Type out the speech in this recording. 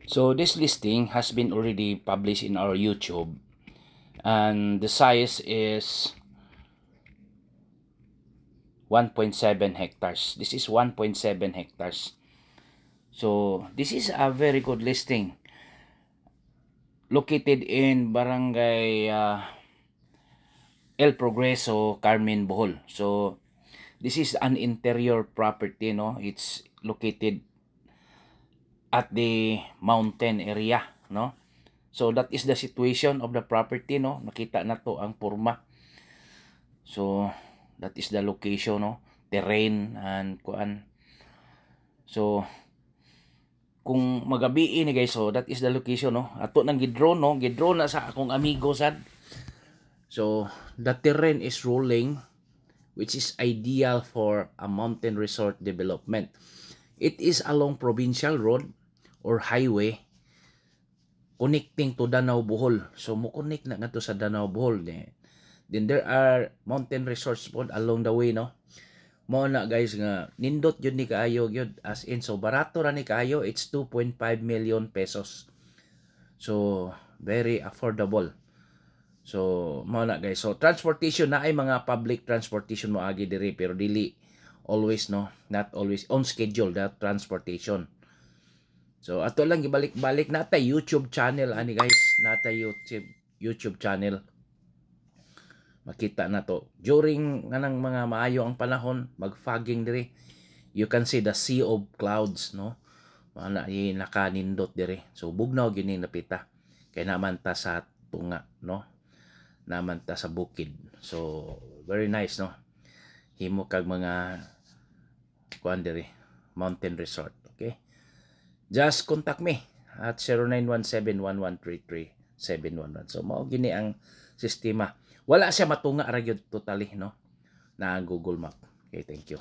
So this listing has been already published in our YouTube, and the size is 1.7 hectares. This is 1.7 hectares. So this is a very good listing. Located in Barangay El Progreso, Carmen, Bohol. So this is an interior property, no? It's located at the mountain area, no? So that is the situation of the property, no? Nakita na to ang purma. So that is the location, no? Terrain and kuan. So kung magabi ni guys, so that is the location, no? Ato nang gidrone, no? Gidrone na sa akong amigo sad. So the terrain is rolling, which is ideal for a mountain resort development. It is along provincial road or highway connecting to Danau Bohol. So mo connect na nga to sa Danau Bohol. Then there are mountain resorts po along the way, no? Mo na guys nga nindot yun ni kaayo yun, as in, so barato ra ni kaayo. It's 2.5 million pesos. So very affordable. So mo na guys, so transportation na ay mga public transportation mo agi diri, pero dili always, no, not always on schedule that transportation. So ato lang gibalik-balik na tay YouTube channel ani guys, nata YouTube channel. Makita na to during nganang mga maayo ang panahon, mag-fogging diri. You can see the sea of clouds, no? Ana nakanindot diri. So bugnaw gini napita. Kay naman ta sa tunga, no? Naman ta sa bukid. So very nice, no? Himo kag mga kuan diri, mountain resort. Okay? Just contact me at 0917-1133-711. So mao gini ang sistema. Wala siya matunga ra gyud totally, no? Na Google Map. Okay, thank you.